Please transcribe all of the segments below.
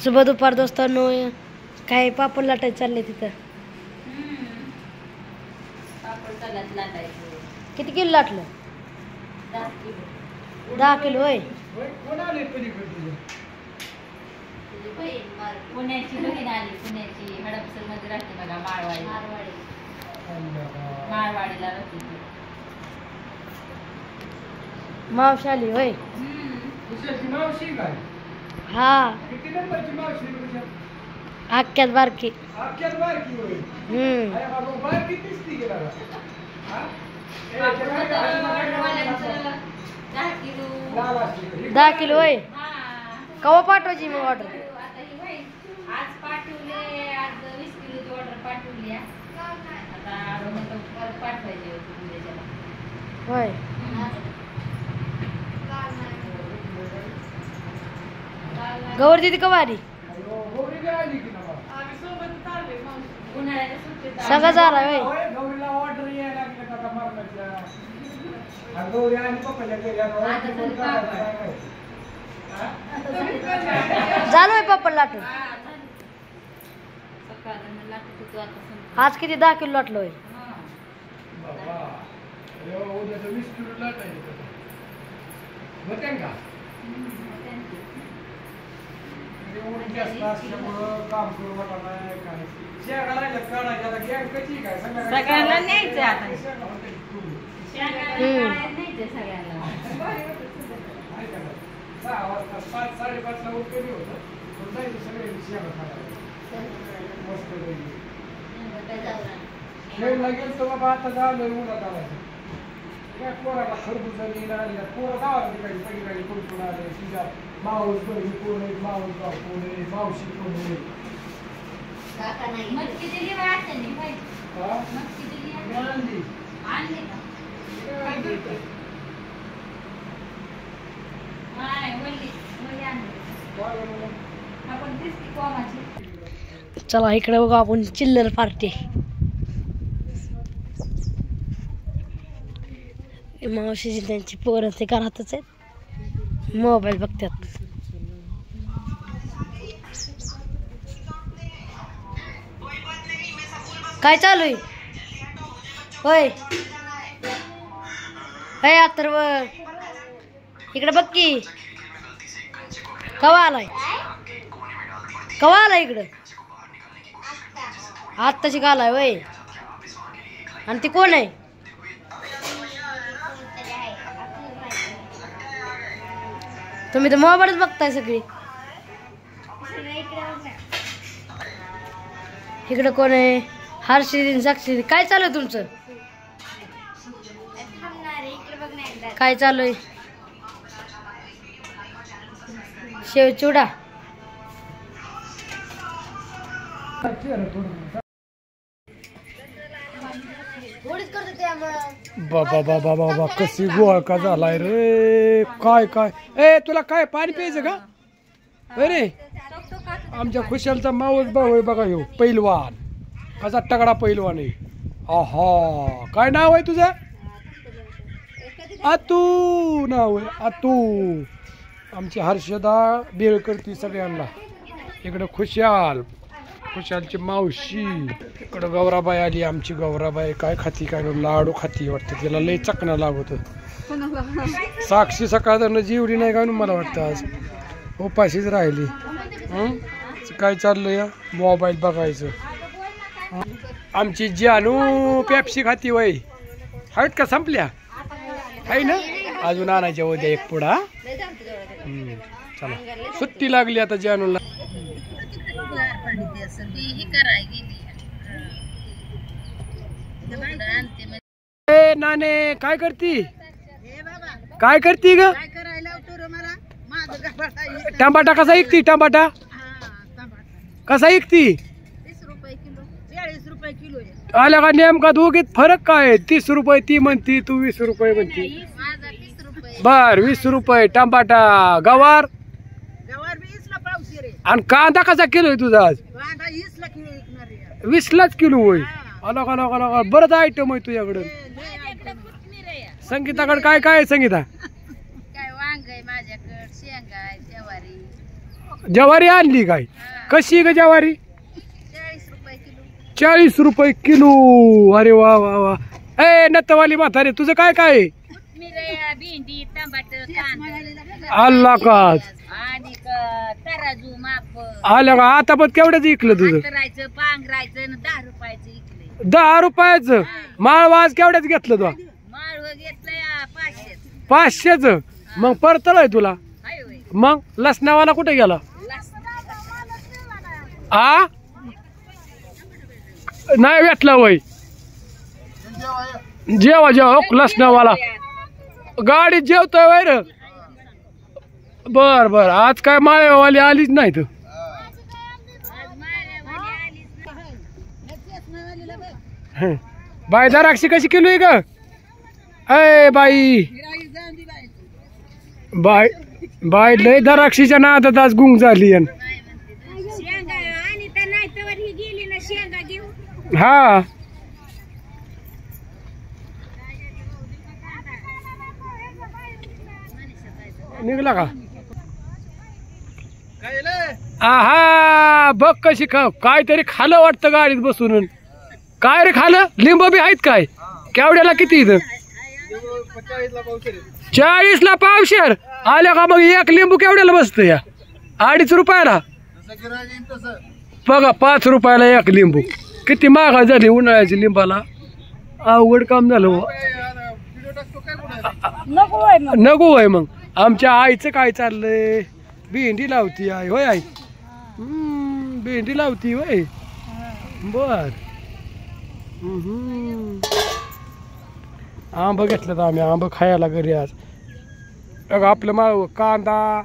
शुभ दुपार दोस्तांनो. काय पापड लाटायचं चाललंय तिथं. किती किलो लाटलं? 10 किलो होय. पुण्याची बहीण आली. पुण्याची हडपसर मध्ये राहते बघा. माळवाडीला राहते. मावशी आली होय. हा अख्ख्यात बारकी. हम्म 10 किलो होय. कवा पाठवायची मग ऑर्डर? आज पाठवले. आज 20 किलोची ऑर्डर पाठवली. आता पाठवायची होय. गौरी दीदी कवा आली? सगळं झालं होय. झालं होय पापड लाटून. आज किती 10 किलो लाटलं होय. सगळ्यांना न्यायचं आता. लागेल तर बाबा आता झालं उन्हात आवायचं. काय पोराला खरबुजा लिहिला पोरं गावात काही सगळीकडे कोण आले. तुझ्या माऊस बहिणी कोण आहे, माऊस भाऊ कोण आहे, मावशी कोण आहे. चला इकडे बघा आपण चिल्लर पार्टी. मावशीची त्यांची पोरं ते घरातच आहेत. मोबाईल बघतात. काय चालू आहे होय. हे अथर्व इकडे बघ की. कवा आलाय? कवा आलाय इकडं? आत्ताची का आलाय होय. आणि ती कोण आहे? तुम्ही तर मोबाईलच बघताय सगळी. इकडे कोण आहे? हर्षी साक्षी. काय चालू आहे तुमचं? काय चालू आहे? शेव चिवडा. बाबा बाबा बाबा कशी गोळका झालाय रे. काय काय ए तुला काय पाणी प्यायचं का? अरे आमच्या खुशालचा मावस भाऊ आहे बघा. ह्यो पैलवान. कसा तगडा पैलवान आहे. आहा काय नाव आहे तुझं? आतू नाव आहे. आतू. आमची हर्षदा बेळ करते सगळ्यांना. इकडं खुशाल. खुशालची मावशी. इकडं गौराबाई आली. आमची गौराबाई काय खाती काय लाडू खाती वाटतं. तिला लय चकणं लागत. साक्षी सकाळ जीवली नाही का मला वाटतं. आज उपाशीच राहिली. काय चाललं या मोबाईल बघायचं. आमची जानू पेप्सी खाती वय. आहेत का संपल्या? आहे ना अजून आणायच्या उद्या एक पुढा. चला सुट्टी लागली आता जानूला. नाने काय करती? काय करती ग? टमाटा कसा ऐकती? टमाटा कसा ऐकती? 30 रुपये किलो. 40 रुपये किलो. आल्या का नेमका दोघीत फरक काय? 30 रुपये ती म्हणती, तू 20 रुपये म्हणती. बर 20 रुपये टमाटा. गवार आणि कांदा कसा किलो आहे तुझा? आज 20लाच किलो होय. अलग अलग अलग बरंच आयटम आहे तुझ्याकडं. संगीताकडे काय काय आहे? संगीता काय वांग आहे माझ्याकडे, शेंगा आहे, ज्वारी. ज्वारी आणली काय? कशी ग ज्वारी? 40 रुपये किलो. अरे वा वा वा. ए नत्तवाली म्हातारे तुझं काय काय आहे? भेंडी, टमाटर, कांदा आला का आणि तराजू माप आल्या का? आता पण केवढ्याच इकलं तुझं? करायचं पांघरायचं 10 रुपयाचं इकडे. 10 रुपयाचं. माळवाज केवढ्याच घेतलं तू? माळव घेतलंय 500. 500च. मग परतळ आहे तुला. हाय होय. मग लसणावाला कुठे गेला? आ नाही भेटला वय. जेवा जेवा लसणावाला गाडीत जेवतोय वैर. बर बर. आज काय माळेवाली आलीच नाही तर. बाई द्राक्षी कशी किलो आहे ग? अय बाई बाय बाय लय द्राक्षीच्या नादात आज गुंग झाली. हा निघला का? आहा बघ कशी काहीतरी खालं वाटतं गाडीत बसून. काय रे खालं? लिंब बी आहेत काय? केवढ्याला किती इथं? 40 ला पावशेर. आल्या का? मग एक लिंबू केवढ्याला बसतं या? 2.5 रुपयाला. बघा 5 रुपयाला एक लिंबू. किती महागा झाली उन्हाळ्याची लिंबाला. अवघड काम झालं. नको आहे. मग आमच्या आईचं काय चाललंय? भेंडी लावती आई. होय आई? भेंडी लावती होय. बर. आंब घेतलं तर आम्ही आंब खायला घरी आज. बघा आपलं माळ कांदा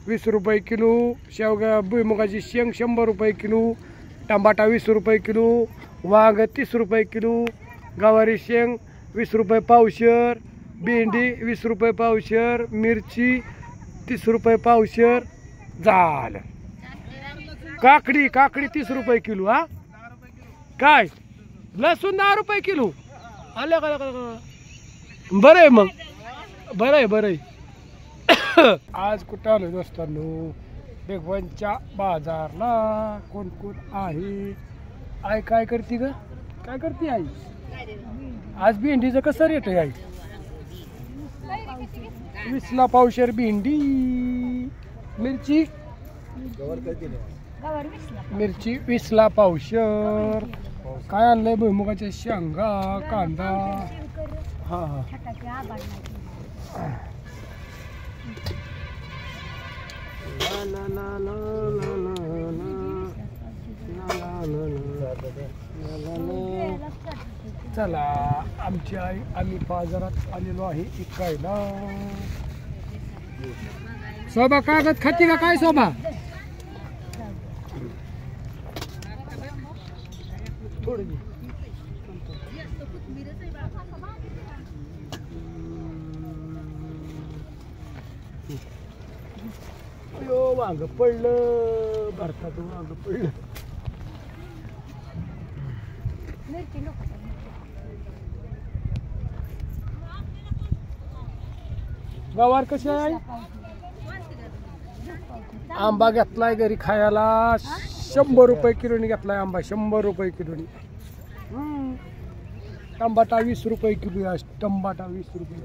20 रुपये किलो. शेवगा भुईमुगाची शेंग 100 रुपये किलो. टमाटा 20 रुपये किलो. वांग 30 रुपये किलो. गवारी शेंग 20 रुपये पावशेर. भेंडी 20 रुपये पावशेर. मिरची 30 रुपये पावशेर. झालं. काकडी 30 रुपये किलो. हा काय? लसूण 10 रुपये किलो. आलं का? बरं आहे मग. बरं आहे. आज कुठं आलो दोस्तांनो? बेगवानच्या बाजारला. कोण कोण आहे? आई काय करते ग? काय करते आई? आज भेंडीचं कसं रेट आहे आई? 20 ला पावशेर भेंडी. मिरची 20 ला पावशेर. काय आणलंय? भुईमुगाच्या शेंगा, कांदा. हा हा चला आमची आई आम्ही बाजारात आलेलो आहे इकायला. शोभा कागद खाती का काय? शोभा थोडी 'यो वांग पडलं भारतात वांग पडलं. गवार कशी आहे? आंबा घेतलाय घरी खायला 100 रुपये किलोनी घेतलाय आंबा. 100 रुपये किलोनी. टमाटा 20 रुपये किलो. टमाटा 20 रुपये.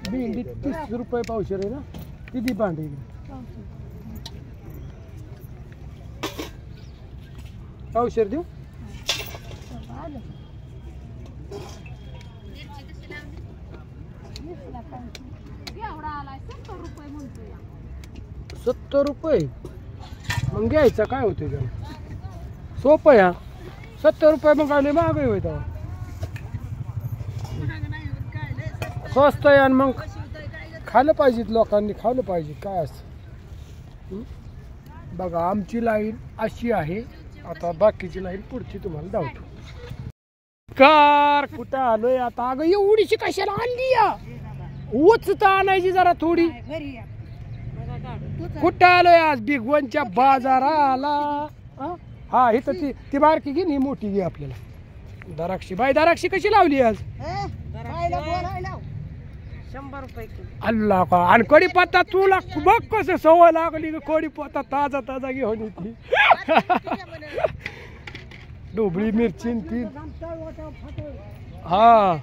भेंडी 30 रुपये पावशेर आहे ना. किती भांडी पावशेर देऊ? ₹70. मग घ्यायचं काय होते त्याला? सोपं या. 70 रुपये मग काय महाग आहे तेव्हा? स्वस्त आहे. आणि मग खाल्लं पाहिजे. लोकांनी खाल्लं पाहिजे. काय असतं बघा. आमची लाईन अशी आहे. आता बाकीची लाईन पुढची तुम्हाला दाखवतो. कार कुठं आलोय आता? अगं एवढीशी कशाला आणली या? उचता आणायची जरा थोडी. कुठं आलोय आज? बिगवनच्या बाजाराला. हा इथं ती बारकी घे ही मोठी घे आपल्याला. द्राक्षी बाई द्राक्षी कशी लावली आज? 100 रुपये किलो. अल्ला का. आणि कढीपत्ता तुला बघ कसं सवय लागली ग कढीपत्ता ताजा ताजा घेऊन येते. ढोबळी मिरची ती. हा